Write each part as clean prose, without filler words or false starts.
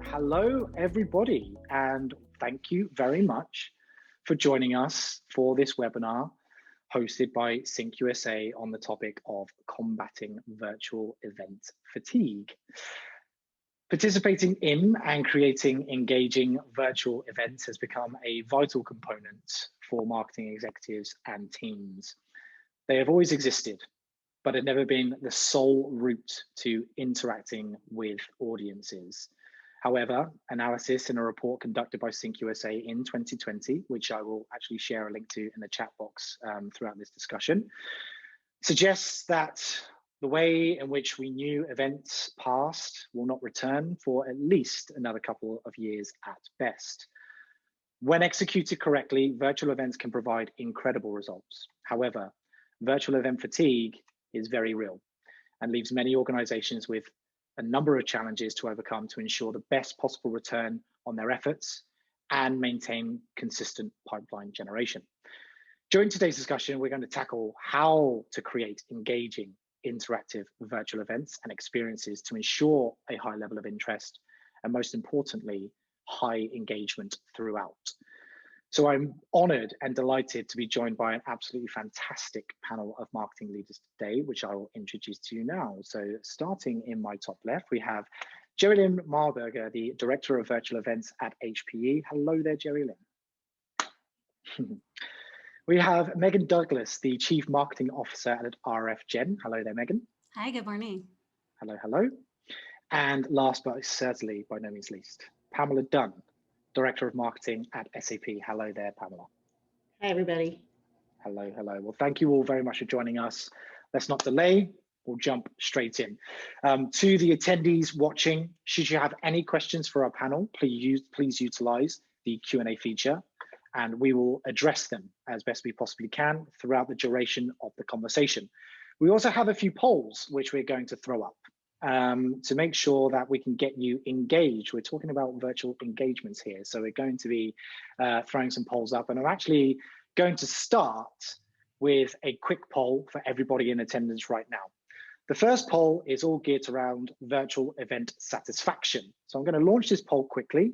hello everybody, and thank you very much for joining us for this webinar hosted by SINC USA on the topic of combating virtual event fatigue. Participating in and creating engaging virtual events has become a vital component for marketing executives and teams. They have always existed, but had never been the sole route to interacting with audiences. However, analysis in a report conducted by SINC USA in 2020, which I will actually share a link to in the chat box throughout this discussion, suggests that the way in which we knew events past will not return for at least another couple of years at best. When executed correctly, virtual events can provide incredible results. However, virtual event fatigue is very real and leaves many organizations with a number of challenges to overcome to ensure the best possible return on their efforts and maintain consistent pipeline generation. During today's discussion, we're going to tackle how to create engaging, interactive virtual events and experiences to ensure a high level of interest and, most importantly, high engagement throughout. So I'm honored and delighted to be joined by an absolutely fantastic panel of marketing leaders today, which I will introduce to you now. So starting in my top left, we have Jerry Lynn Marburger, the Director of Virtual Events at HPE. Hello there, Jerry Lynn. We have Megan Douglas, the Chief Marketing Officer at RFgen. Hello there, Megan. Hi, good morning. Hello, hello. And last but certainly by no means least, Pamela Dunn, Director of Marketing at SAP. Hello there, Pamela. Hi, everybody. Hello, hello. Well, thank you all very much for joining us. Let's not delay, we'll jump straight in. To the attendees watching, should you have any questions for our panel, please utilize the Q&A feature, and we will address them as best we possibly can throughout the duration of the conversation. We also have a few polls which we're going to throw up to make sure that we can get you engaged. We're talking about virtual engagements here, so we're going to be throwing some polls up, and I'm actually going to start with a quick poll for everybody in attendance right now. The first poll is all geared around virtual event satisfaction. So I'm going to launch this poll quickly,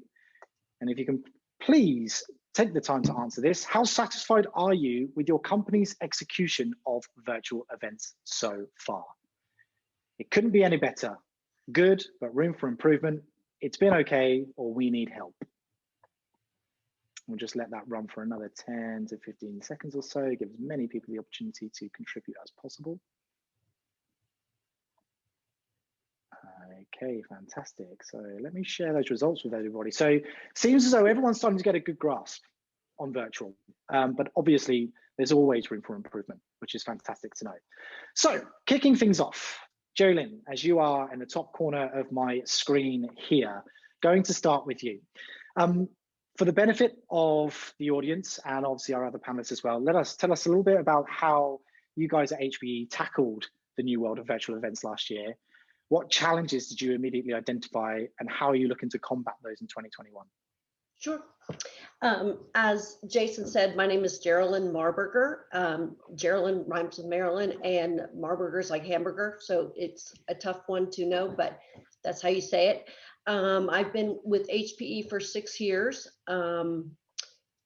and if you can please take the time to answer this. How satisfied are you with your company's execution of virtual events so far? It couldn't be any better. Good, but room for improvement. It's been okay, or we need help. We'll just let that run for another 10 to 15 seconds or so, give as many people the opportunity to contribute as possible. Okay, fantastic. So let me share those results with everybody. So it seems as though everyone's starting to get a good grasp on virtual, but obviously there's always room for improvement, which is fantastic to know. So kicking things off, Jerry Lynn, as you are in the top corner of my screen here, going to start with you. For the benefit of the audience and obviously our other panelists as well, tell us a little bit about how you guys at HPE tackled the new world of virtual events last year. What challenges did you immediately identify, and how are you looking to combat those in 2021? Sure. As Jason said, my name is Geraldine Marburger. Geraldine rhymes with Maryland, and Marburger is like hamburger, so it's a tough one to know, but that's how you say it. I've been with HPE for 6 years,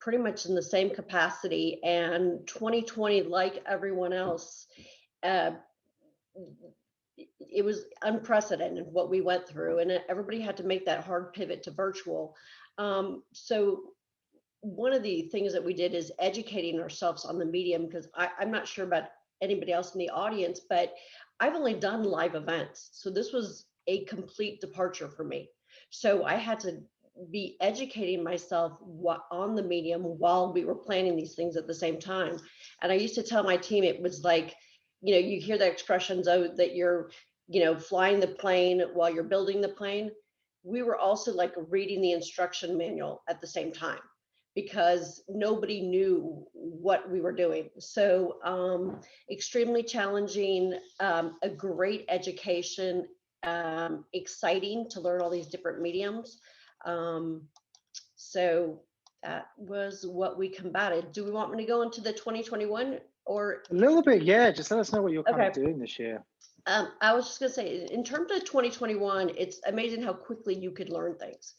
pretty much in the same capacity, and 2020, like everyone else, it was unprecedented what we went through, and everybody had to make that hard pivot to virtual. So one of the things that we did is educating ourselves on the medium, because I'm not sure about anybody else in the audience, but I've only done live events. So this was a complete departure for me. So I had to be educating myself on the medium while we were planning these things at the same time. And I used to tell my team, it was like, you know, you hear the expressions, oh, that you're, you know, flying the plane while you're building the plane. We were also like reading the instruction manual at the same time, because nobody knew what we were doing. So extremely challenging, a great education, exciting to learn all these different mediums. So that was what we combated. Do we want me to go into the 2021 or? A little bit, yeah. Just let us know what you're kind of doing this year. I was just going to say, in terms of 2021, it's amazing how quickly you could learn things.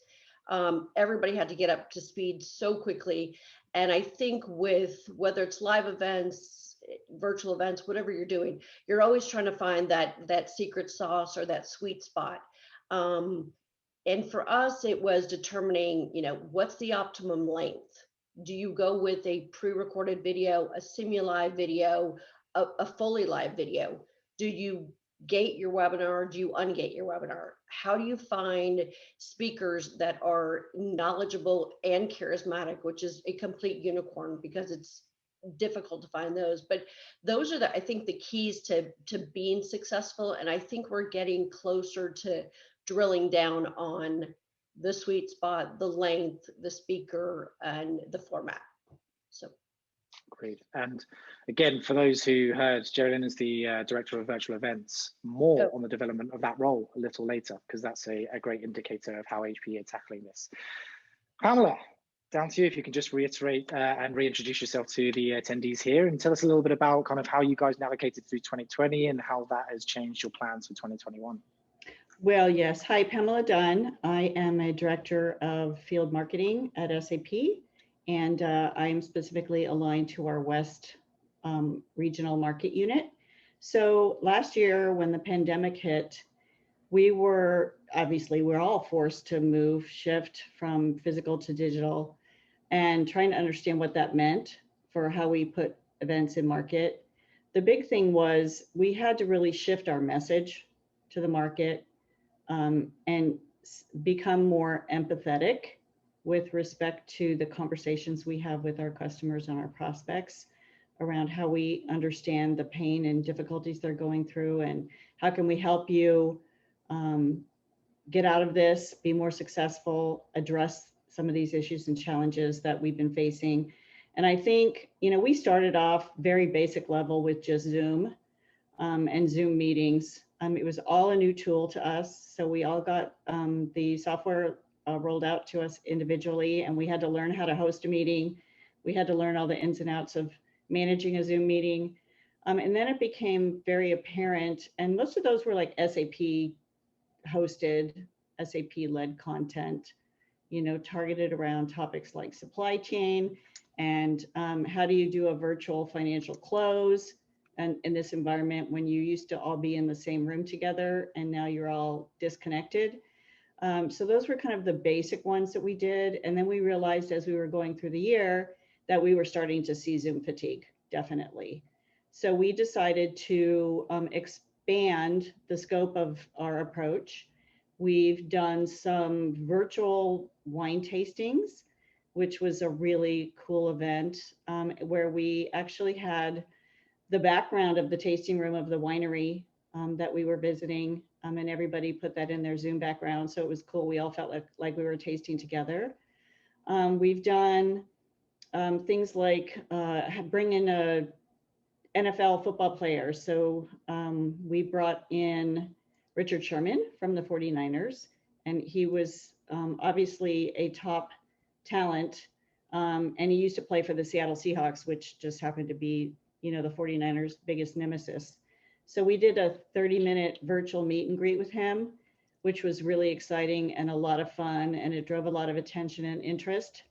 Everybody had to get up to speed so quickly. And I think with whether it's live events, virtual events, whatever you're doing, you're always trying to find that secret sauce or that sweet spot. Um, and for us, it was determining, what's the optimum length? Do you go with a pre-recorded video, a semi-live video, a fully live video? Do you gate your webinar? Do you ungate your webinar? How do you find speakers that are knowledgeable and charismatic, which is a complete unicorn because it's difficult to find those. But those are I think the keys to being successful. And I think we're getting closer to drilling down on the sweet spot, the length, the speaker, and the format. So great. And again, for those who heard, Geraldine is the Director of Virtual Events. More on the development of that role a little later, because that's a great indicator of how HP are tackling this. Pamela, down to you, if you can just reiterate and reintroduce yourself to the attendees here and tell us a little bit about kind of how you guys navigated through 2020 and how that has changed your plans for 2021. Well, yes. Hi, Pamela Dunn. I am a Director of Field Marketing at SAP, and I'm specifically aligned to our West Regional Market Unit. So last year when the pandemic hit, we're all forced to shift from physical to digital and trying to understand what that meant for how we put events in market. The big thing was we had to really shift our message to the market and become more empathetic with respect to the conversations we have with our customers and our prospects around how we understand the pain and difficulties they're going through and how can we help you get out of this, be more successful, address some of these issues and challenges that we've been facing. And I think, we started off very basic level with just Zoom and Zoom meetings. It was all a new tool to us. So we all got the software rolled out to us individually, and we had to learn how to host a meeting. We had to learn all the ins and outs of managing a Zoom meeting. And then it became very apparent, and most of those were like SAP hosted, SAP led content, targeted around topics like supply chain and how do you do a virtual financial close and in this environment when you used to all be in the same room together and now you're all disconnected. So those were kind of the basic ones that we did. And then we realized as we were going through the year that we were starting to see Zoom fatigue, definitely. So we decided to expand the scope of our approach. We've done some virtual wine tastings, which was a really cool event where we actually had the background of the tasting room of the winery that we were visiting, and everybody put that in their Zoom background. So it was cool. We all felt like we were tasting together. We've done things like bring in a NFL football player. So we brought in Richard Sherman from the 49ers, and he was obviously a top talent, and he used to play for the Seattle Seahawks, which just happened to be, the 49ers' biggest nemesis. So we did a 30-minute virtual meet and greet with him, which was really exciting and a lot of fun, and it drove a lot of attention and interest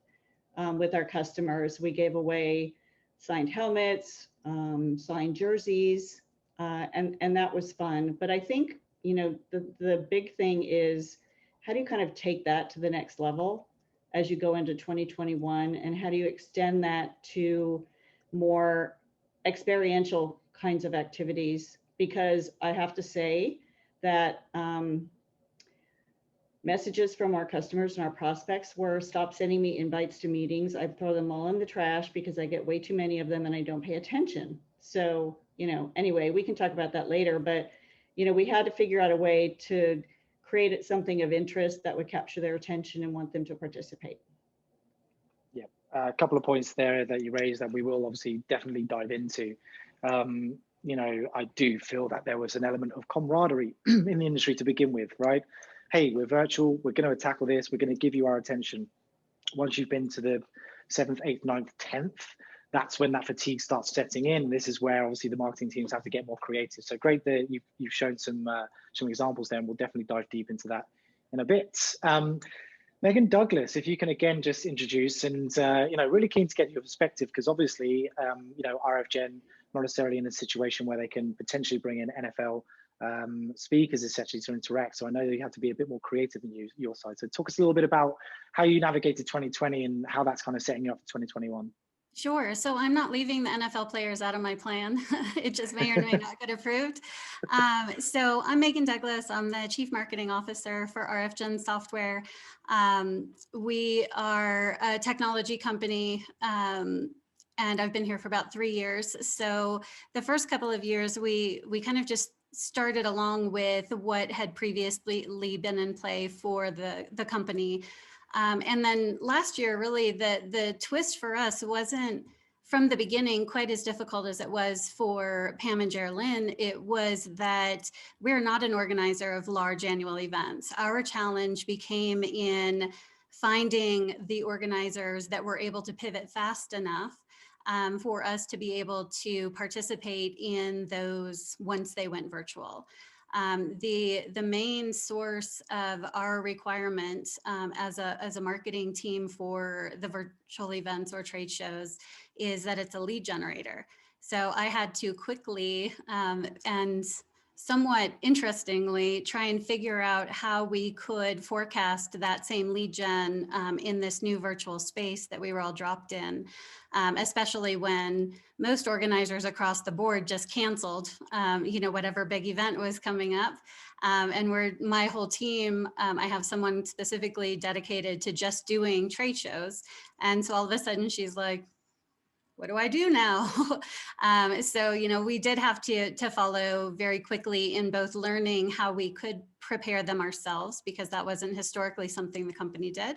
with our customers. We gave away signed helmets, signed jerseys, and that was fun. But I think, the big thing is how do you kind of take that to the next level as you go into 2021, and how do you extend that to more experiential kinds of activities? Because I have to say that messages from our customers and our prospects were stop sending me invites to meetings. I throw them all in the trash because I get way too many of them and I don't pay attention. So, anyway, we can talk about that later, but, we had to figure out a way to create something of interest that would capture their attention and want them to participate. Yeah, a couple of points there that you raised that we will obviously definitely dive into. I do feel that there was an element of camaraderie in the industry to begin with, right? Hey, we're virtual, we're going to tackle this, we're going to give you our attention. Once you've been to the 7th, 8th, 9th, 10th that's when that fatigue starts setting in. This is where obviously the marketing teams have to get more creative. So great that you've shown some examples there, and we'll definitely dive deep into that in a bit. Megan Douglas, if you can again just introduce, and really keen to get your perspective, because obviously RFgen not necessarily in a situation where they can potentially bring in NFL speakers essentially to interact. So I know you have to be a bit more creative in your side. So talk us a little bit about how you navigated 2020 and how that's kind of setting you up for 2021. Sure. So I'm not leaving the NFL players out of my plan. It just may or may not get approved. So I'm Megan Douglas. I'm the Chief Marketing Officer for RFgen Software. We are a technology company, and I've been here for about 3 years. So the first couple of years, we kind of just started along with what had previously been in play for the company. And then last year, really, the twist for us wasn't from the beginning quite as difficult as it was for Pam and Geraldine. It was that we're not an organizer of large annual events. Our challenge became in finding the organizers that were able to pivot fast enough for us to be able to participate in those once they went virtual. The main source of our requirement as a marketing team for the virtual events or trade shows is that it's a lead generator. So I had to quickly and somewhat interestingly try and figure out how we could forecast that same lead gen in this new virtual space that we were all dropped in, especially when most organizers across the board just canceled, whatever big event was coming up. And my whole team, I have someone specifically dedicated to just doing trade shows. And so all of a sudden she's like, what do I do now? So, we did have to follow very quickly in both learning how we could prepare them ourselves, because that wasn't historically something the company did,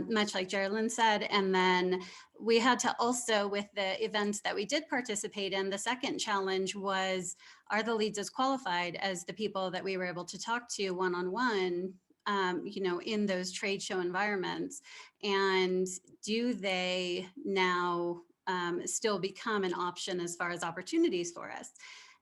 much like Geraldine said. And then we had to also, with the events that we did participate in, the second challenge was, are the leads as qualified as the people that we were able to talk to one-on-one, in those trade show environments? And do they now still become an option as far as opportunities for us?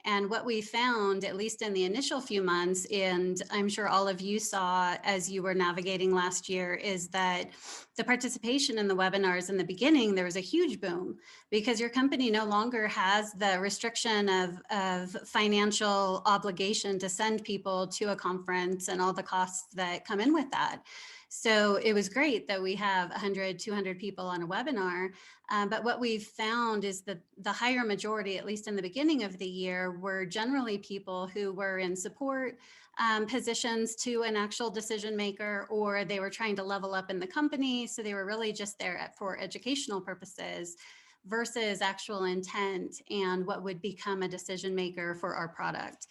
And what we found, at least in the initial few months, and I'm sure all of you saw as you were navigating last year, is that the participation in the webinars in the beginning, there was a huge boom, because your company no longer has the restriction of financial obligation to send people to a conference and all the costs that come in with that. So it was great that we have 100, 200 people on a webinar. But what we've found is that the higher majority, at least in the beginning of the year, were generally people who were in support positions to an actual decision maker, or they were trying to level up in the company. So they were really just there for educational purposes versus actual intent and what would become a decision maker for our product.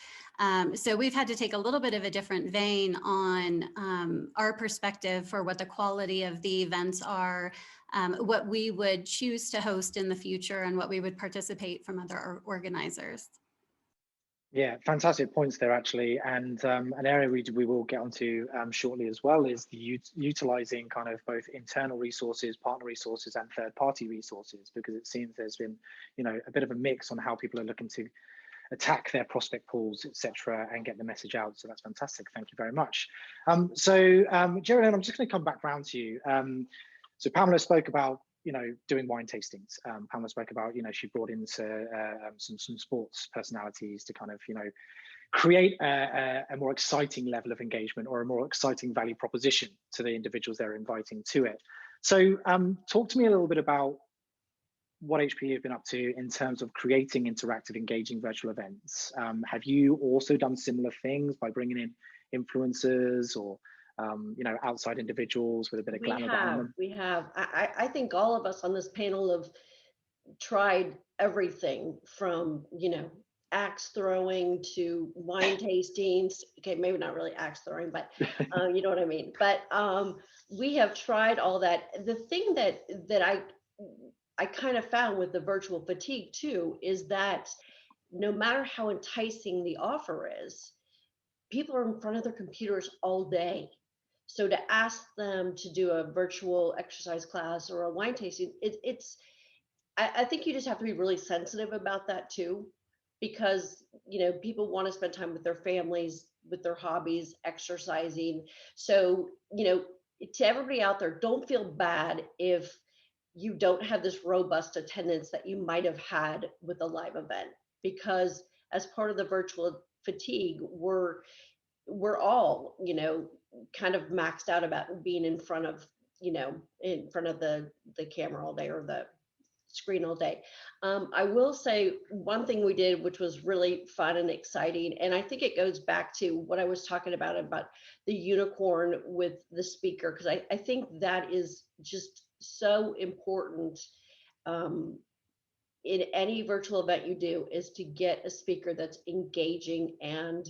So we've had to take a little bit of a different vein on our perspective for what the quality of the events are, what we would choose to host in the future, and what we would participate from other organizers. Yeah, fantastic points there, actually. And an area we will get onto shortly as well is the utilizing kind of both internal resources, partner resources, and third-party resources, because it seems there's been, a bit of a mix on how people are looking to attack their prospect pools, etc., and get the message out. So that's fantastic. Thank you very much. Geraldine, I'm just going to come back round to you. So Pamela spoke about doing wine tastings. Pamela spoke about, she brought in some sports personalities to kind of, create a more exciting level of engagement or a more exciting value proposition to the individuals they're inviting to it. So talk to me a little bit about what HP have been up to in terms of creating interactive, engaging virtual events. Have you also done similar things by bringing in influencers or outside individuals with a bit of glamour behind them? We have. I think all of us on this panel have tried everything from, axe throwing to wine tastings. Okay, maybe not really axe throwing, but you know what I mean. But we have tried all that. The thing that I kind of found with the virtual fatigue too is that no matter how enticing the offer is, people are in front of their computers all day. So to ask them to do a virtual exercise class or a wine tasting, I think you just have to be really sensitive about that too, because, you know, people want to spend time with their families, with their hobbies, exercising. So, you know, to everybody out there, don't feel bad if you don't have this robust attendance that you might have had with a live event, because as part of the virtual fatigue, we're all, you know, kind of maxed out about being in front of, you know, in front of the camera all day or the screen all day. I will say one thing we did, which was really fun and exciting, and I think it goes back to what I was talking about the unicorn with the speaker, because I think that is just so important in any virtual event you do, is to get a speaker that's engaging and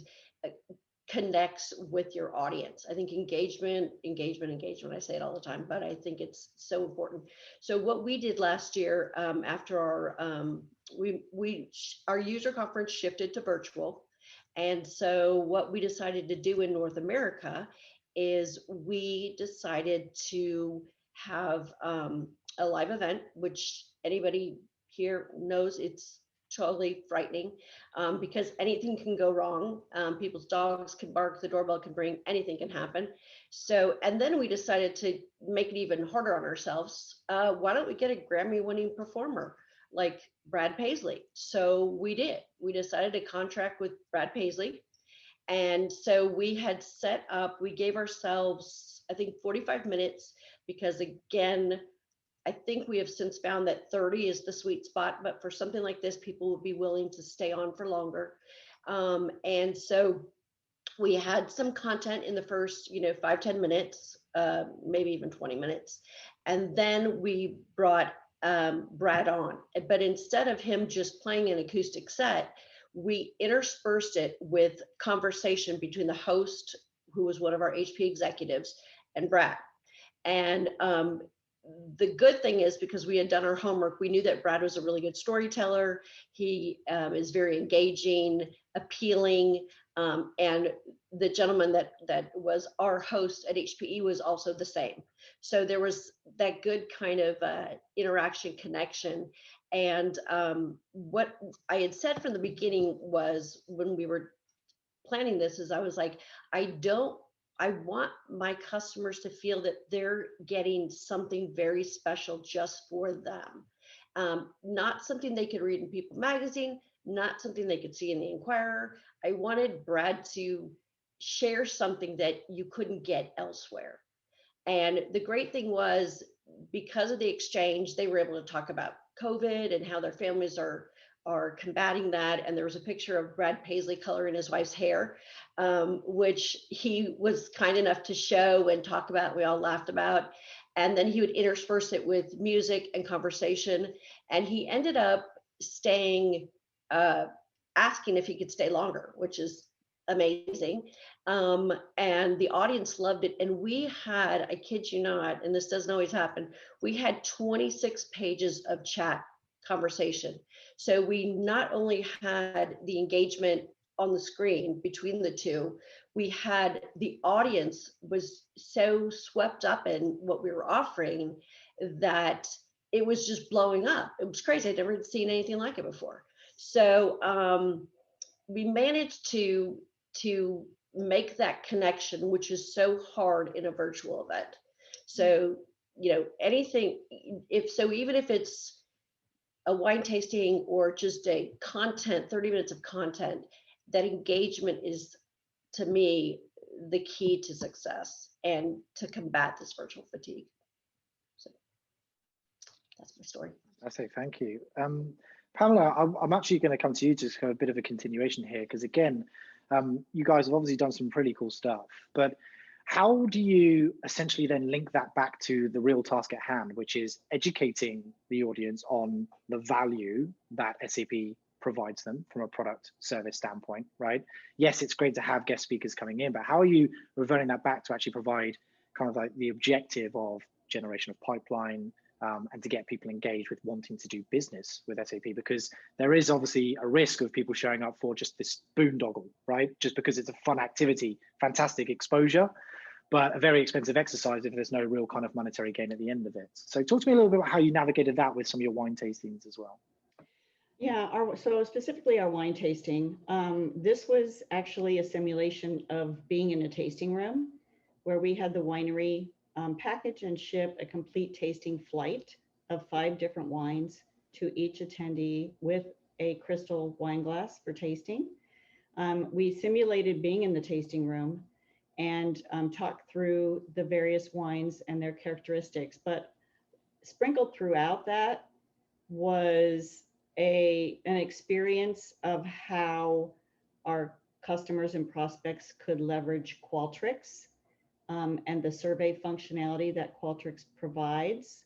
connects with your audience. I think engagement, I say it all the time, but I think it's so important. So what we did last year, after our our user conference shifted to virtual, and so what we decided to do in North America is we decided to have a live event, which anybody here knows it's totally frightening, because anything can go wrong. People's dogs can bark, the doorbell can ring, anything can happen. So, and then we decided to make it even harder on ourselves. Why don't we get a Grammy-winning performer like Brad Paisley? So we did. We decided to contract with Brad Paisley. And so we had set up, we gave ourselves, I think, 45 minutes, because again, I think we have since found that 30 is the sweet spot, but for something like this, people would be willing to stay on for longer. And so we had some content in the first, 5-10 minutes, maybe even 20 minutes. And then we brought Brad on, but instead of him just playing an acoustic set, we interspersed it with conversation between the host, who was one of our HP executives, and Brad. And the good thing is, because we had done our homework, we knew that Brad was a really good storyteller. He is very engaging, appealing, and the gentleman that was our host at HPE was also the same. So there was that good kind of interaction, connection. And what I had said from the beginning was, when we were planning this, is I was like, I want my customers to feel that they're getting something very special just for them. Not something they could read in People magazine, not something they could see in the Inquirer. I wanted Brad to share something that you couldn't get elsewhere. And the great thing was, because of the exchange, they were able to talk about COVID and how their families are combating that. And there was a picture of Brad Paisley coloring his wife's hair, which he was kind enough to show and talk about. We all laughed about. And then he would intersperse it with music and conversation. And he ended up staying, asking if he could stay longer, which is amazing. And the audience loved it. And we had, I kid you not, and this doesn't always happen, we had 26 pages of chat conversation. So we not only had the engagement on the screen between the two, we had the audience was so swept up in what we were offering that it was just blowing up. It was crazy. I'd never seen anything like it before. So we managed to make that connection, which is so hard in a virtual event. So, anything, even if it's a wine tasting or just a 30 minutes of content, that engagement is, to me, the key to success and to combat this virtual fatigue. So that's my story. I say thank you. Pamela, I'm actually going to come to you just for a bit of a continuation here, because again, you guys have obviously done some pretty cool stuff, but how do you essentially then link that back to the real task at hand, which is educating the audience on the value that SAP provides them from a product service standpoint, right? Yes, it's great to have guest speakers coming in, but how are you reverting that back to actually provide kind of like the objective of generation of pipeline, and to get people engaged with wanting to do business with SAP? Because there is obviously a risk of people showing up for just this boondoggle, right? Just because it's a fun activity, fantastic exposure. but a very expensive exercise if there's no real kind of monetary gain at the end of it. So talk to me a little bit about how you navigated that with some of your wine tastings as well. Yeah, so specifically our wine tasting, this was actually a simulation of being in a tasting room where we had the winery package and ship a complete tasting flight of 5 different wines to each attendee with a crystal wine glass for tasting. We simulated being in the tasting room and talked through the various wines and their characteristics, but sprinkled throughout that was an experience of how our customers and prospects could leverage Qualtrics and the survey functionality that Qualtrics provides.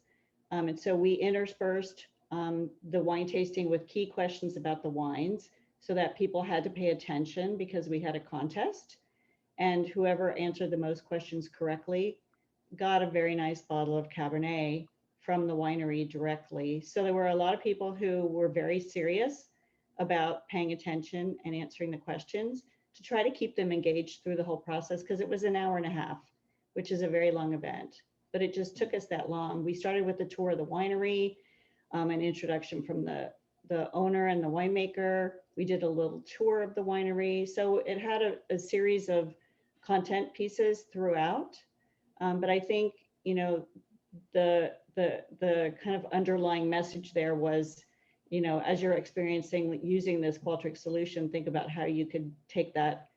And so we interspersed the wine tasting with key questions about the wines so that people had to pay attention because we had a contest. And whoever answered the most questions correctly got a very nice bottle of Cabernet from the winery directly. So there were a lot of people who were very serious about paying attention and answering the questions to try to keep them engaged through the whole process, because it was an hour and a half, which is a very long event, but it just took us that long. We started with the tour of the winery, an introduction from the owner and the winemaker. We did a little tour of the winery. So it had a series of content pieces throughout. But I think, you know, the kind of underlying message there was, you know, as you're experiencing using this Qualtrics solution, think about how you could take that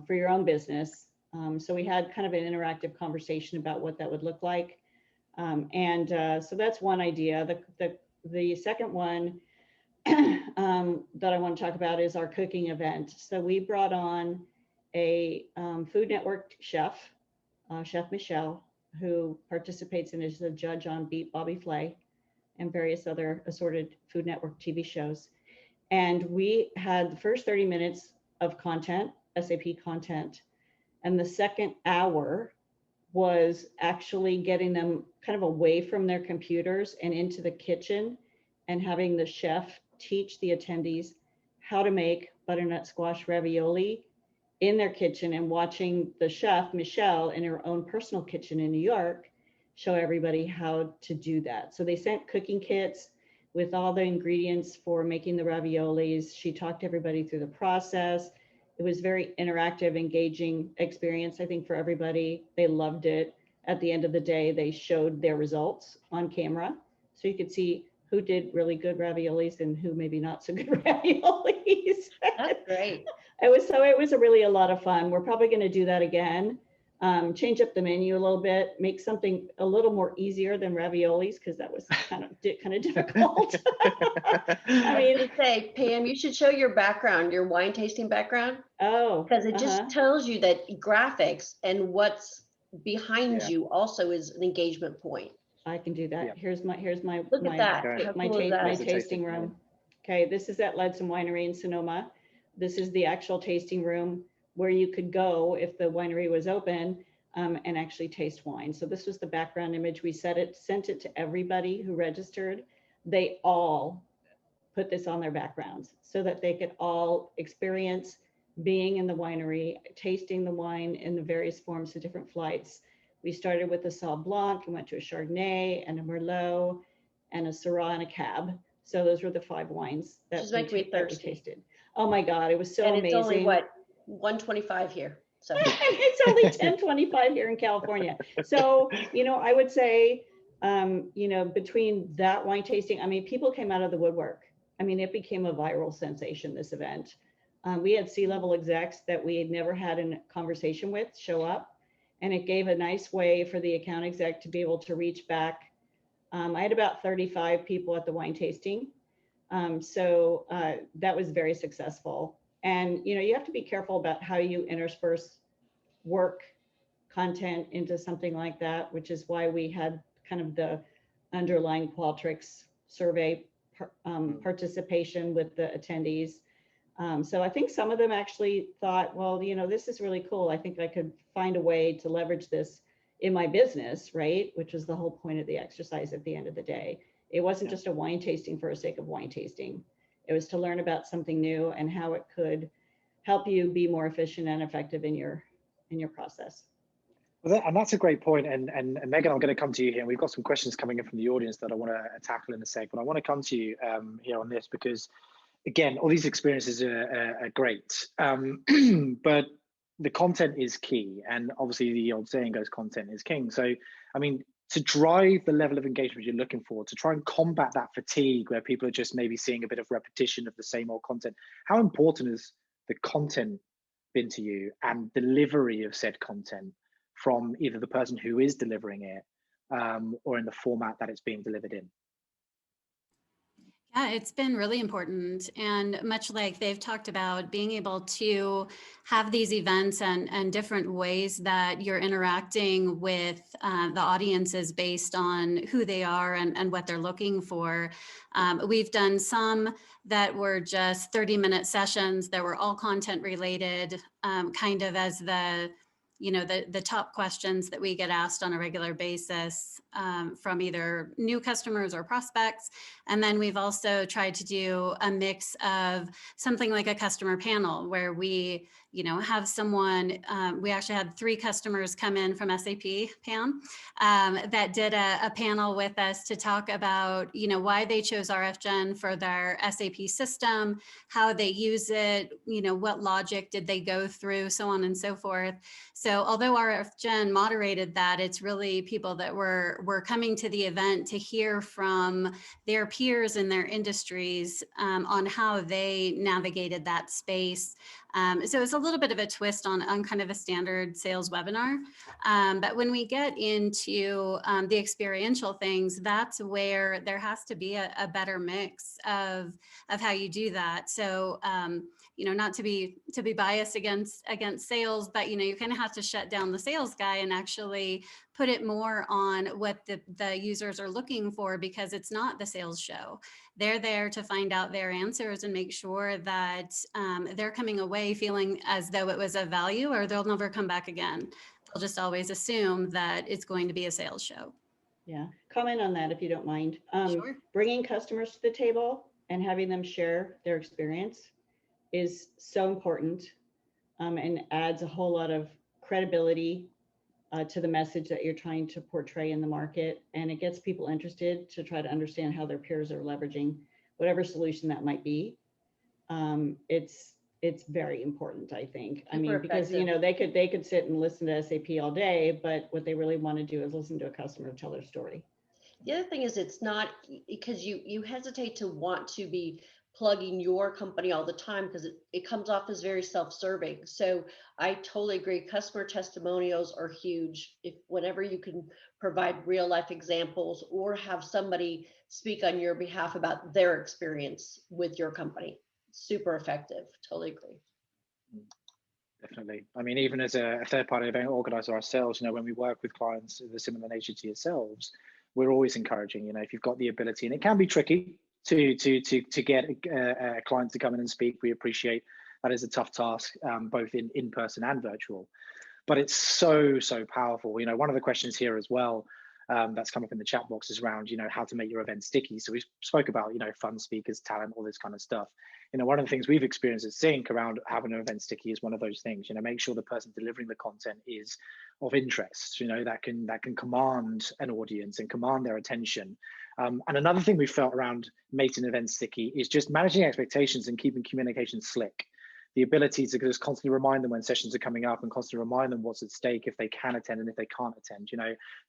for your own business. So we had kind of an interactive conversation about what that would look like. So that's one idea. The second one that I want to talk about is our cooking event. So we brought on a Food Network chef, Chef Michelle, who participates in as a judge on Beat Bobby Flay and various other assorted Food Network TV shows. And we had the first 30 minutes of content, SAP content, and the second hour was actually getting them kind of away from their computers and into the kitchen and having the chef teach the attendees how to make butternut squash ravioli in their kitchen, and watching the chef, Michelle, in her own personal kitchen in New York, show everybody how to do that. So they sent cooking kits with all the ingredients for making the raviolis. She talked everybody through the process. It was very interactive, engaging experience, I think, for everybody. They loved it. At the end of the day, they showed their results on camera. So you could see who did really good raviolis and who maybe not so good raviolis. That's great. It was really a lot of fun. We're probably going to do that again. Change up the menu a little bit, make something a little more easier than raviolis, because that was kind of difficult. I mean, to say, Pam, you should show your background, your wine tasting background. Oh, because it just tells you that graphics and what's behind you also is an engagement point. I can do that. Yeah. Here's my Look at that. My tasting room. Okay, this is at Leadsom Winery in Sonoma. This is the actual tasting room where you could go if the winery was open and actually taste wine. So this was the background image. We sent it to everybody who registered. They all put this on their backgrounds so that they could all experience being in the winery, tasting the wine in the various forms of different flights. We started with a Sauv Blanc and went to a Chardonnay and a Merlot and a Syrah and a Cab. So those were the 5 wines that we tasted. Oh my God, it was so amazing. And it's only what, 125 here. So it's only 1025 here in California. So, you know, I would say, you know, between that wine tasting, I mean, people came out of the woodwork. I mean, it became a viral sensation, this event. We had C-level execs that we had never had a conversation with show up, and it gave a nice way for the account exec to be able to reach back. I had about 35 people at the wine tasting. So that was very successful. And, you know, you have to be careful about how you intersperse work content into something like that, which is why we had kind of the underlying Qualtrics survey participation with the attendees. So I think some of them actually thought, well, you know, this is really cool. I think I could find a way to leverage this in my business, right? Which was the whole point of the exercise at the end of the day. It wasn't just a wine tasting for the sake of wine tasting. It was to learn about something new and how it could help you be more efficient and effective in your process. And that's a great point. And Megan, I'm going to come to you here. We've got some questions coming in from the audience that I want to tackle in a sec, but I want to come to you here on this because, again, all these experiences are great, but the content is key. And obviously the old saying goes, content is king. So, I mean, to drive the level of engagement you're looking for, to try and combat that fatigue where people are just maybe seeing a bit of repetition of the same old content, how important has the content been to you and delivery of said content from either the person who is delivering it or in the format that it's being delivered in? Yeah, it's been really important. And much like they've talked about, being able to have these events and different ways that you're interacting with the audiences based on who they are and what they're looking for. We've done some that were just 30-minute sessions that were all content related, kind of as the top questions that we get asked on a regular basis from either new customers or prospects. And then we've also tried to do a mix of something like a customer panel where we, have someone, we actually had 3 customers come in from SAP, Pam, that did a panel with us to talk about, why they chose RFgen for their SAP system, how they use it, what logic did they go through, so on and so forth. So although RFgen moderated that, it's really people that were coming to the event to hear from their peers in their industries on how they navigated that space. So it's a little bit of a twist on kind of a standard sales webinar. But when we get into the experiential things, that's where there has to be a better mix of how you do that. So not to be biased against sales, but you kind of have to shut down the sales guy and actually put it more on what the users are looking for, because it's not the sales show. They're there to find out their answers and make sure that they're coming away feeling as though it was of value, or they'll never come back again. They'll just always assume that it's going to be a sales show. Yeah, comment on that if you don't mind. Sure. Bringing customers to the table and having them share their experience is so important and adds a whole lot of credibility to the message that you're trying to portray in the market. And it gets people interested to try to understand how their peers are leveraging whatever solution that might be. It's very important, I think. I mean, because they could sit and listen to SAP all day, but what they really want to do is listen to a customer tell their story. The other thing is, it's not because you hesitate to want to be plugging your company all the time because it comes off as very self-serving. So I totally agree. Customer testimonials are huge. Whenever you can provide real life examples or have somebody speak on your behalf about their experience with your company, super effective. Totally agree. Definitely. I mean, even as a third-party event organizer ourselves, when we work with clients of a similar nature to yourselves, we're always encouraging, if you've got the ability, and it can be tricky to get a client to come in and speak. We appreciate that is a tough task, both in person and virtual, but it's so powerful. One of the questions here as well that's come up in the chat box is around, how to make your event sticky. So we spoke about, fun speakers, talent, all this kind of stuff. One of the things we've experienced at SINC around having an event sticky is one of those things. Make sure the person delivering the content is of interest, that can command an audience and command their attention. And another thing we felt around making events sticky is just managing expectations and keeping communication slick. The ability to just constantly remind them when sessions are coming up and constantly remind them what's at stake if they can attend and if they can't attend.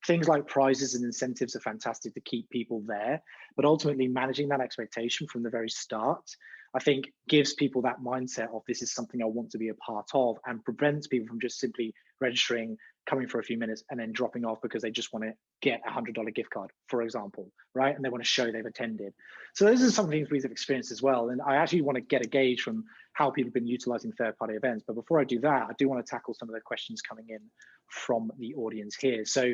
Things like prizes and incentives are fantastic to keep people there, but ultimately managing that expectation from the very start, I think gives people that mindset of this is something I want to be a part of, and prevents people from just simply registering, coming for a few minutes and then dropping off because they just want to get a $100 gift card, for example, right? And they want to show they've attended. So those are some things we've experienced as well. And I actually want to get a gauge from how people have been utilizing third-party events. But before I do that, I do want to tackle some of the questions coming in from the audience here. So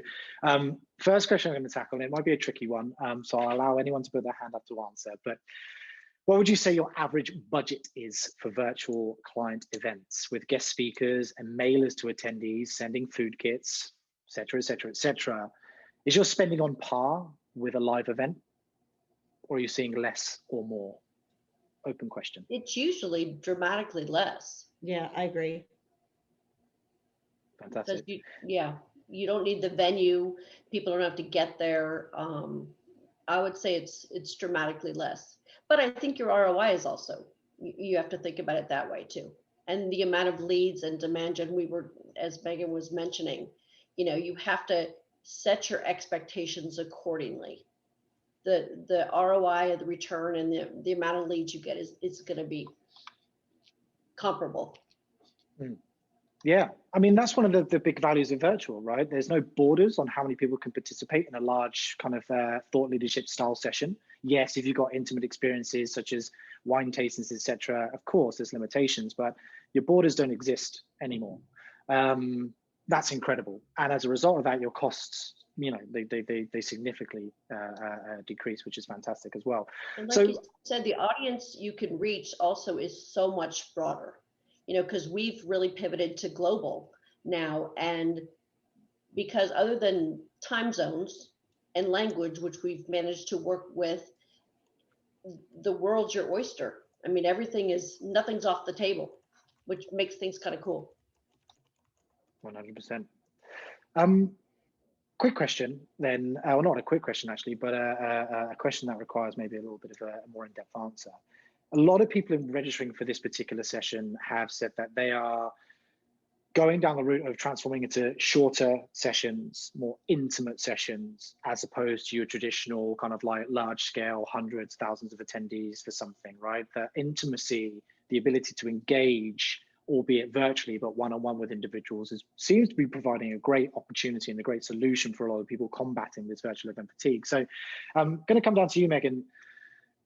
first question I'm going to tackle, and it might be a tricky one, so I'll allow anyone to put their hand up to answer. But what would you say your average budget is for virtual client events with guest speakers and mailers to attendees, sending food kits, et cetera, et cetera, et cetera? Is your spending on par with a live event, or are you seeing less or more? Open question. It's usually dramatically less. Yeah, I agree. Fantastic. you don't need the venue. People don't have to get there. I would say it's dramatically less. But I think your ROI is also, you have to think about it that way too. And the amount of leads and demand gen as Megan was mentioning, you have to set your expectations accordingly. The ROI of the return and the amount of leads you get is going to be comparable. Yeah, I mean, that's one of the big values of virtual, right? There's no borders on how many people can participate in a large kind of thought leadership style session. Yes, if you've got intimate experiences such as wine tastings, etc., of course, there's limitations, but your borders don't exist anymore. That's incredible. And as a result of that, your costs, they significantly decrease, which is fantastic as well. And like you said, the audience you can reach also is so much broader. Because we've really pivoted to global now. And because other than time zones and language, which we've managed to work with, the world's your oyster. I mean, nothing's off the table, which makes things kind of cool. 100%. Quick question then, well, not a quick question actually, but a question that requires maybe a little bit of a more in-depth answer. A lot of people registering for this particular session have said that they are going down the route of transforming into shorter sessions, more intimate sessions, as opposed to your traditional kind of like large scale, hundreds, thousands of attendees for something, right? The intimacy, the ability to engage, albeit virtually, but one-on-one with individuals seems to be providing a great opportunity and a great solution for a lot of people combating this virtual event fatigue. So I'm going to come down to you, Megan.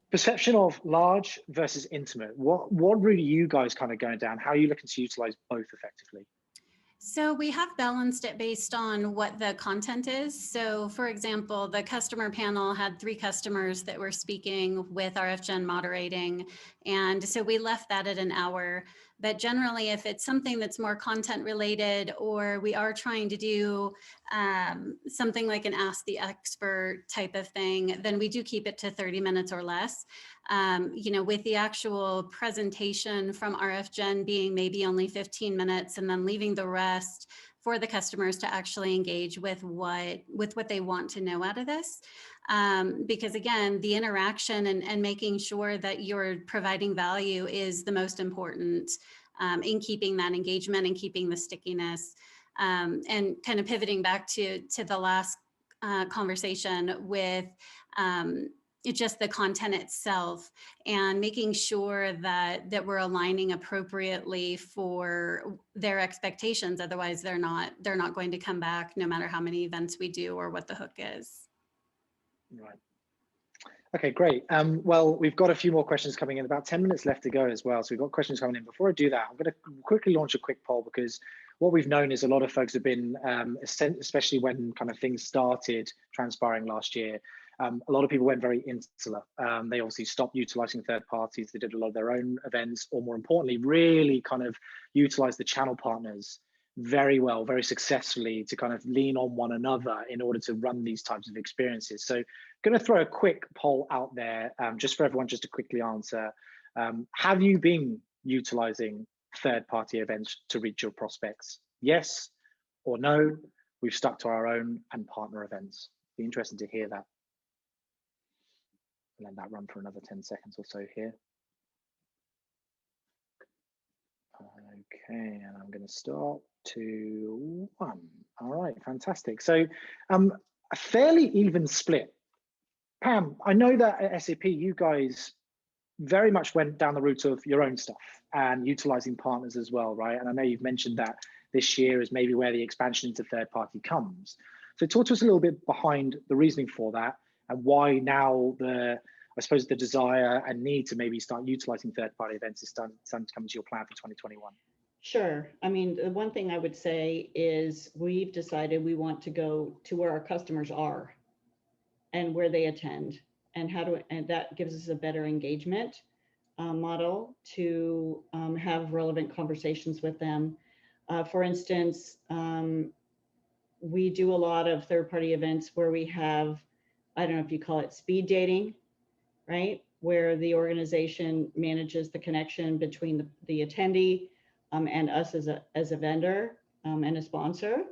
Perception of large versus intimate. What route are you guys kind of going down? How are you looking to utilize both effectively? So we have balanced it based on what the content is. So for example, the customer panel had 3 customers that were speaking with RFgen moderating. And so we left that at an hour. But generally, if it's something that's more content related, or we are trying to do something like an Ask the Expert type of thing, then we do keep it to 30 minutes or less. With the actual presentation from RFgen being maybe only 15 minutes and then leaving the rest for the customers to actually engage with what they want to know out of this. Because again, the interaction and making sure that you're providing value is the most important in keeping that engagement and keeping the stickiness. And kind of pivoting back to the last conversation with just the content itself and making sure that we're aligning appropriately for their expectations. Otherwise, they're not going to come back no matter how many events we do or what the hook is. Right. Okay, great. Well, we've got a few more questions coming in, about 10 minutes left to go as well. So we've got questions coming in. Before I do that, I'm going to quickly launch a quick poll, because what we've known is a lot of folks have been, especially when kind of things started transpiring last year, a lot of people went very insular. They obviously stopped utilizing third parties. They did a lot of their own events, or more importantly, really kind of utilized the channel partners very well, very successfully, to kind of lean on one another in order to run these types of experiences. So I'm going to throw a quick poll out there just for everyone just to quickly answer. Have you been utilizing third-party events to reach your prospects? Yes or no? We've stuck to our own and partner events. Be interested to hear that. Let that run for another 10 seconds or so here. Okay, and I'm going to start 2, 1. All right, fantastic. So a fairly even split. Pam, I know that at SAP, you guys very much went down the route of your own stuff and utilizing partners as well, right? And I know you've mentioned that this year is maybe where the expansion into third party comes. So talk to us a little bit behind the reasoning for that, and why now I suppose the desire and need to maybe start utilizing third-party events is starting to come into your plan for 2021. Sure. I mean, the one thing I would say is we've decided we want to go to where our customers are and where they attend, and and that gives us a better engagement model to have relevant conversations with them. For instance, we do a lot of third-party events where we have, I don't know if you call it speed dating, right? Where the organization manages the connection between the attendee and us as a vendor and a sponsor.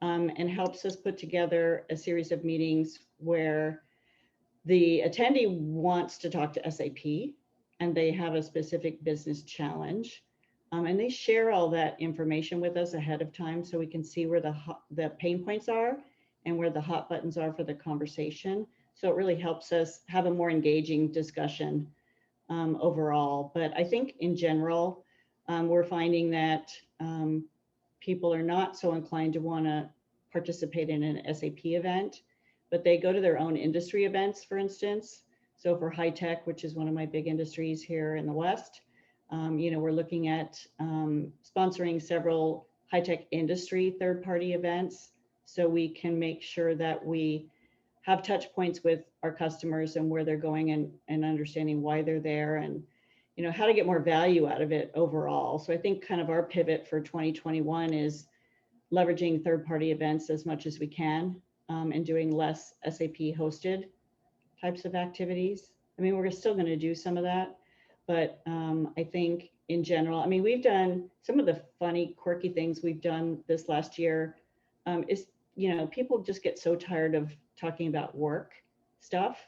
and helps us put together a series of meetings where the attendee wants to talk to SAP and they have a specific business challenge. And they share all that information with us ahead of time so we can see where the pain points are and where the hot buttons are for the conversation. So it really helps us have a more engaging discussion overall. But I think in general, we're finding that people are not so inclined to want to participate in an SAP event, but they go to their own industry events, for instance. So for high tech, which is one of my big industries here in the West, we're looking at sponsoring several high tech industry third-party events so we can make sure that we have touch points with our customers and where they're going and understanding why they're there and how to get more value out of it overall. So I think kind of our pivot for 2021 is leveraging third-party events as much as we can and doing less SAP hosted types of activities. I mean, we're still going to do some of that, but I think in general, I mean, we've done some of the funny, quirky things we've done this last year is, people just get so tired of talking about work stuff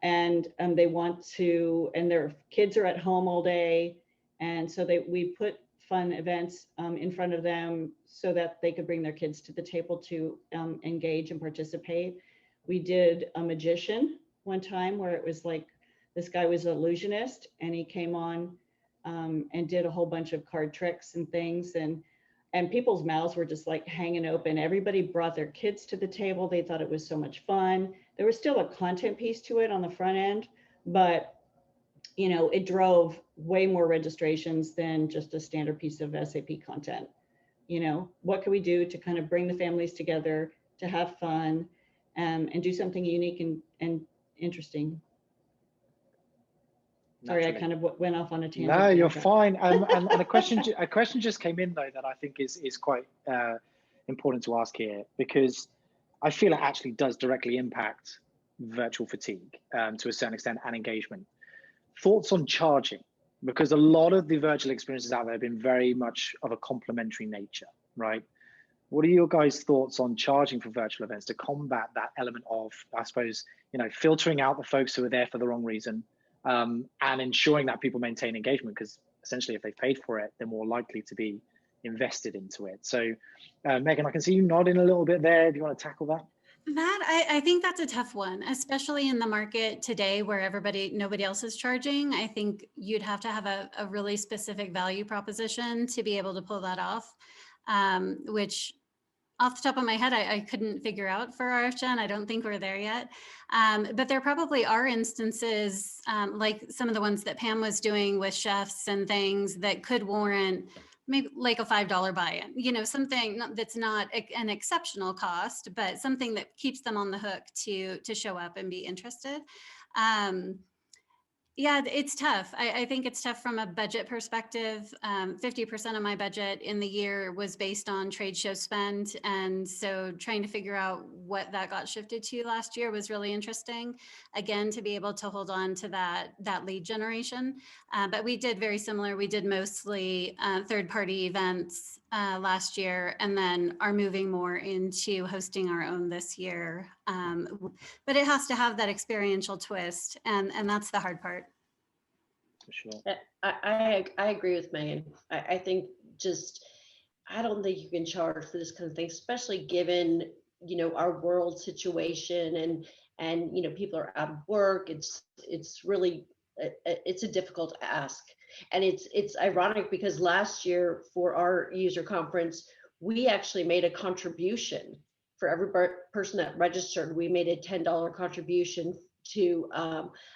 and they want to, and their kids are at home all day. And so we put fun events in front of them so that they could bring their kids to the table to engage and participate. We did a magician one time where it was like, this guy was an illusionist and he came on and did a whole bunch of card tricks and things. And people's mouths were just like hanging open. Everybody brought their kids to the table. They thought it was so much fun. There was still a content piece to it on the front end, but it drove way more registrations than just a standard piece of SAP content. What can we do to kind of bring the families together to have fun and do something unique and interesting? Sorry, I kind of went off on a tangent. No, you're fine. And a question just came in though that I think is quite important to ask here, because I feel it actually does directly impact virtual fatigue to a certain extent and engagement. Thoughts on charging, because a lot of the virtual experiences out there have been very much of a complementary nature, right? What are your guys' thoughts on charging for virtual events to combat that element of, I suppose, filtering out the folks who are there for the wrong reason, and ensuring that people maintain engagement, because essentially if they've paid for it, they're more likely to be invested into it. So Megan, I can see you nodding a little bit there. Do you want to tackle that? I think that's a tough one, especially in the market today where nobody else is charging. I think you'd have to have a really specific value proposition to be able to pull that off, which off the top of my head, I couldn't figure out for RFgen. I don't think we're there yet. But there probably are instances like some of the ones that Pam was doing with chefs and things that could warrant maybe like a $5 buy-in, something that's not an exceptional cost, but something that keeps them on the hook to show up and be interested. Yeah, it's tough. I think it's tough from a budget perspective. 50% of my budget in the year was based on trade show spend. And so trying to figure out what that got shifted to last year was really interesting. Again, to be able to hold on to that lead generation. But we did very similar. We did mostly third-party events last year, and then are moving more into hosting our own this year. But it has to have that experiential twist, and that's the hard part. For sure. I agree with Megan. I think I don't think you can charge for this kind of thing, especially given our world situation and people are out of work. It's really it's a difficult ask, and it's ironic because last year for our user conference we actually made a contribution for every person that registered. We made a $10 contribution to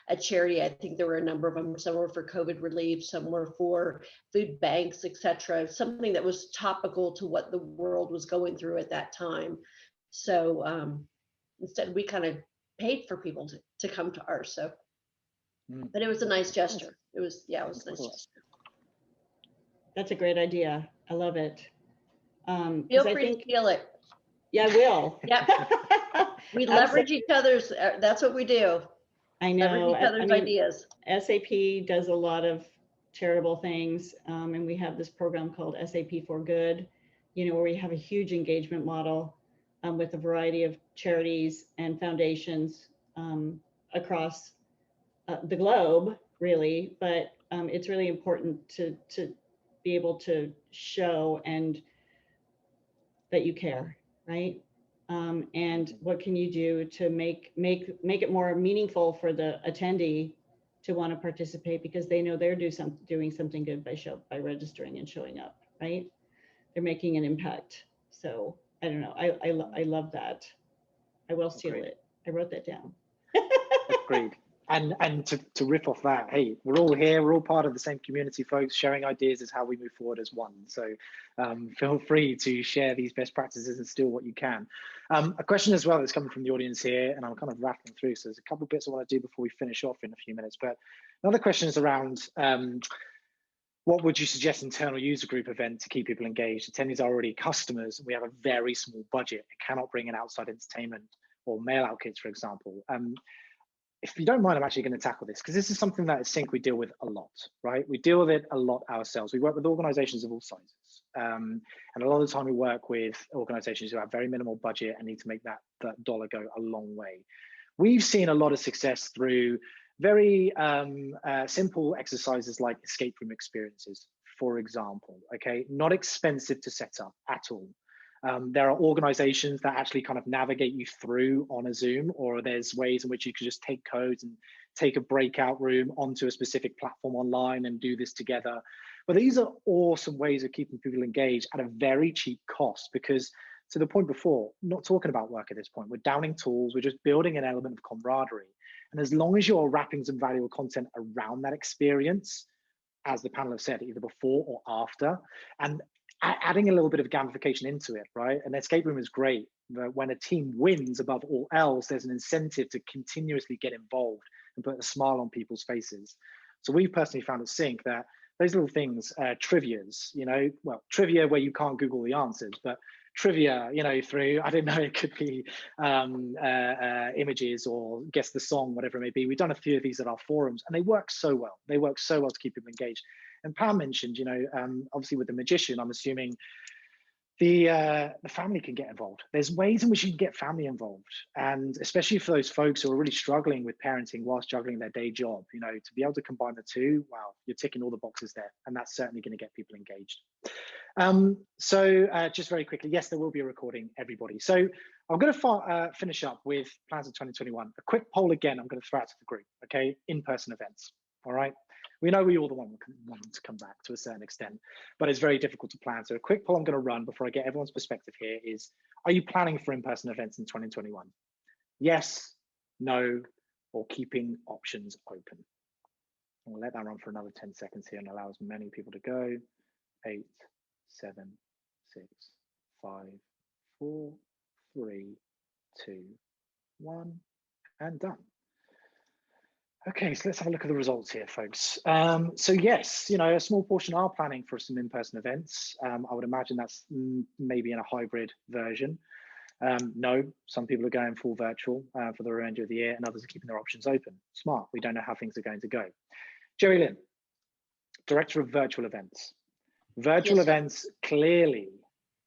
a charity. I think there were a number of them. Some were for COVID relief, some were for food banks, etc. Something that was topical to what the world was going through at that time. So instead, we kind of paid for people to come to ours. So, but it was a nice gesture. It was a nice gesture. That's a great idea. I love it. Feel free to steal it. Yeah, I will. Yep. We leverage each other's, that's what we do. I know. Leverage each other's ideas. SAP does a lot of charitable things. And we have this program called SAP for Good, where we have a huge engagement model with a variety of charities and foundations across the globe, really. But it's really important to be able to show and that you care, right? And what can you do to make it more meaningful for the attendee to want to participate, because they know they're doing something good by registering and showing up, right? They're making an impact. So I don't know. I love that. I will steal it. I wrote that down. Agreed. And to riff off that, hey, we're all here, we're all part of the same community, folks. Sharing ideas is how we move forward as one. So feel free to share these best practices and steal what you can. A question as well that's coming from the audience here, and I'm kind of rattling through, so there's a couple of bits I want to do before we finish off in a few minutes. But another question is around what would you suggest internal user group event to keep people engaged? Attendees are already customers, and we have a very small budget. It cannot bring in outside entertainment or mail out kits, for example. If you don't mind, I'm actually going to tackle this, because this is something that at SINC we deal with a lot, right? We deal with it a lot ourselves. We work with organizations of all sizes. And a lot of the time we work with organizations who have very minimal budget and need to make that dollar go a long way. We've seen a lot of success through very simple exercises like escape room experiences, for example, okay? Not expensive to set up at all. There are organizations that actually kind of navigate you through on a Zoom, or there's ways in which you can just take codes and take a breakout room onto a specific platform online and do this together. But these are awesome ways of keeping people engaged at a very cheap cost, because to the point before, not talking about work at this point, we're downing tools, we're just building an element of camaraderie. And as long as you're wrapping some valuable content around that experience, as the panel have said, either before or after, and adding a little bit of gamification into it, right? An escape room is great, but when a team wins above all else, there's an incentive to continuously get involved and put a smile on people's faces. So we've personally found at SINC that those little things, trivias, well, trivia where you can't Google the answers, but trivia, through, I don't know, it could be images or guess the song, whatever it may be. We've done a few of these at our forums, and they work so well. They work so well to keep people engaged. And Pam mentioned, obviously with the magician, I'm assuming the family can get involved. There's ways in which you can get family involved. And especially for those folks who are really struggling with parenting whilst juggling their day job, to be able to combine the two, wow, you're ticking all the boxes there. And that's certainly going to get people engaged. So just very quickly, yes, there will be a recording, everybody. So I'm going to finish up with plans of 2021. A quick poll again, I'm going to throw out to the group, okay? In-person events, all right? We know we all want to come back to a certain extent, but it's very difficult to plan. So a quick poll I'm going to run before I get everyone's perspective here is, are you planning for in-person events in 2021? Yes, no, or keeping options open? I'm going to let that run for another 10 seconds here and allow as many people to go. 8, 7, 6, 5, 4, 3, 2, 1, and done. Okay, so let's have a look at the results here, folks. So yes, a small portion are planning for some in-person events. I would imagine that's maybe in a hybrid version. No, some people are going full virtual for the remainder of the year, and others are keeping their options open. Smart, we don't know how things are going to go. Jerry Lynn, Director of Virtual Events. Virtual events, clearly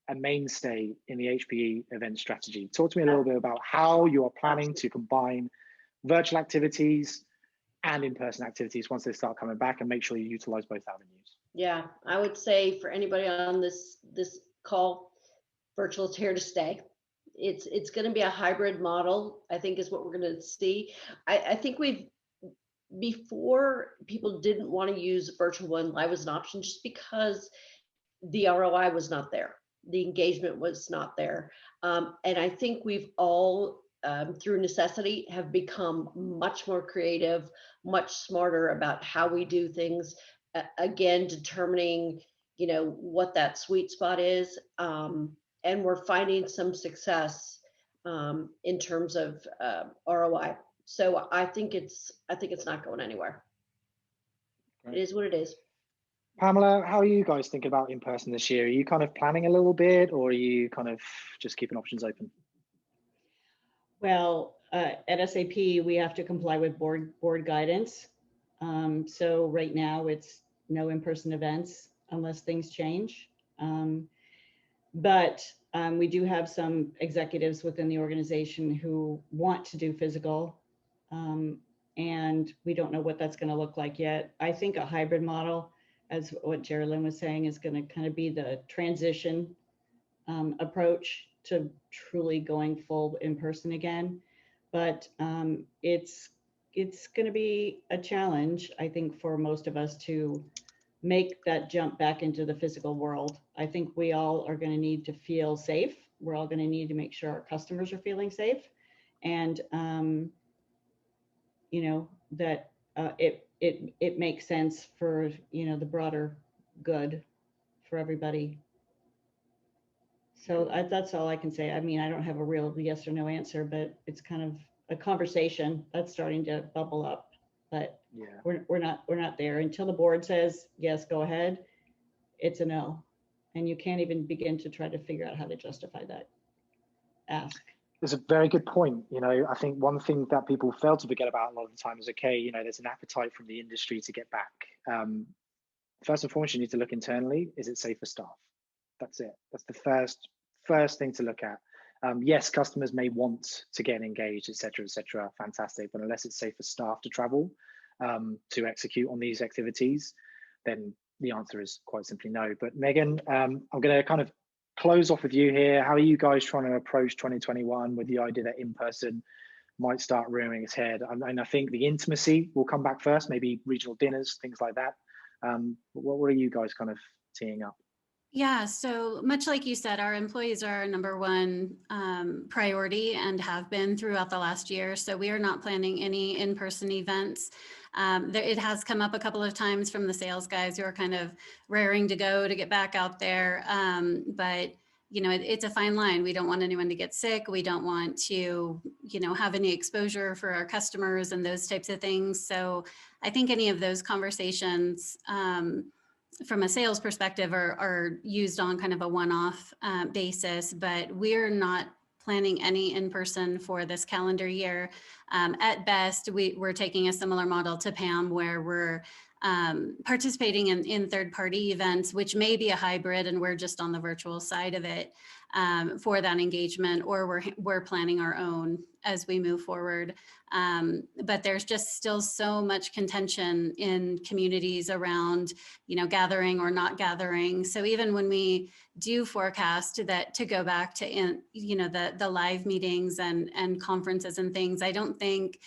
a mainstay in the HPE event strategy. Talk to me a little bit about how you are planning to combine virtual activities and in-person activities once they start coming back, and make sure you utilize both avenues. Yeah, I would say for anybody on this call, virtual is here to stay. It's going to be a hybrid model, I think, is what we're going to see. I think before people didn't want to use virtual when live was an option just because the ROI was not there. The engagement was not there. And I think we've all, through necessity, have become much more creative, much smarter about how we do things. Again, determining, what that sweet spot is. And we're finding some success in terms of ROI. So I think it's not going anywhere. Great. It is what it is. Pamela, how are you guys thinking about in-person this year? Are you kind of planning a little bit, or are you kind of just keeping options open? Well, at SAP, we have to comply with board guidance. So right now it's no in-person events unless things change. But we do have some executives within the organization who want to do physical, and we don't know what that's going to look like yet. I think a hybrid model, as what Geraldine was saying, is going to kind of be the transition approach to truly going full in person again. But it's going to be a challenge, I think, for most of us to make that jump back into the physical world. I think we all are going to need to feel safe. We're all going to need to make sure our customers are feeling safe, and you know, that it makes sense for, you know, the broader good for everybody. So that's all I can say. I mean, I don't have a real yes or no answer, but it's kind of a conversation that's starting to bubble up. But Yeah, we're not there until the board says yes, go ahead. It's a no, and you can't even begin to try to figure out how to justify that ask. it's a very good point. You know, I think one thing that people fail to forget about a lot of the time is, okay, you know, there's an appetite from the industry to get back. First and foremost, you need to look internally. Is it safe for staff? That's it. That's the first thing to look at. Yes, customers may want to get engaged, et cetera, fantastic. But unless it's safe for staff to travel to execute on these activities, then the answer is quite simply no. But Megan, I'm going to kind of close off with you here. How are you guys trying to approach 2021 with the idea that in-person might start rearing its head? And I think the intimacy will come back first, maybe regional dinners, things like that. What are you guys kind of teeing up? Yeah, so much like you said, our employees are our number one priority and have been throughout the last year. So we are not planning any in-person events. It has come up a couple of times from the sales guys who are kind of raring to go to get back out there. But you know, it's a fine line. We don't want anyone to get sick. We don't want to, you know, have any exposure for our customers and those types of things. So I think any of those conversations from a sales perspective are used on kind of a one-off basis, but we're not planning any in-person for this calendar year. At best, we're taking a similar model to Pam, where we're participating in third-party events, which may be a hybrid, and we're just on the virtual side of it for that engagement, or we're planning our own as we move forward. But there's just still so much contention in communities around, you know, gathering or not gathering. So even when we do forecast that to go back to, you know, the live meetings and conferences and things, I don't think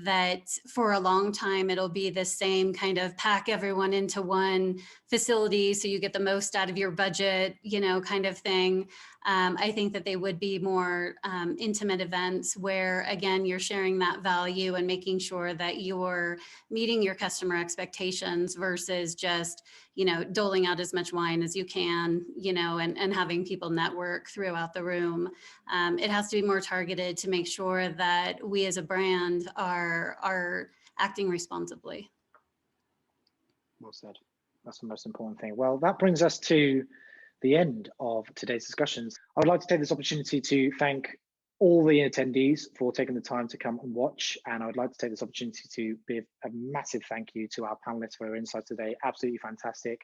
that for a long time it'll be the same kind of pack everyone into one facility so you get the most out of your budget, you know, kind of thing. I think that they would be more intimate events where, again, you're sharing that value and making sure that you're meeting your customer expectations versus just, you know, doling out as much wine as you can, you know, and having people network throughout the room. It has to be more targeted to make sure that we as a brand are acting responsibly. Well said. That's the most important thing. Well, that brings us to the end of today's discussions. I would like to take this opportunity to thank all the attendees for taking the time to come and watch. And I would like to take this opportunity to give a massive thank you to our panelists for their insights today. Absolutely fantastic.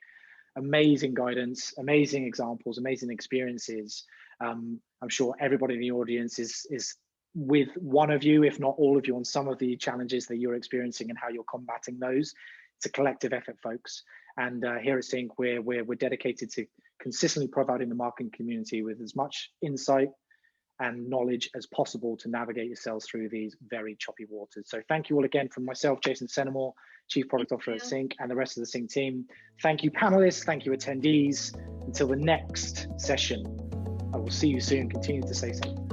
Amazing guidance, amazing examples, amazing experiences. I'm sure everybody in the audience is with one of you, if not all of you, on some of the challenges that you're experiencing and how you're combating those. It's a collective effort, folks. And here at SINC, we're dedicated to consistently providing the marketing community with as much insight and knowledge as possible to navigate yourselves through these very choppy waters. So thank you all again from myself, Jason Senemore, Chief Product Officer at SINC, and the rest of the SINC team. Thank you, panelists. Thank you, attendees. Until the next session, I will see you soon. Continue to stay safe.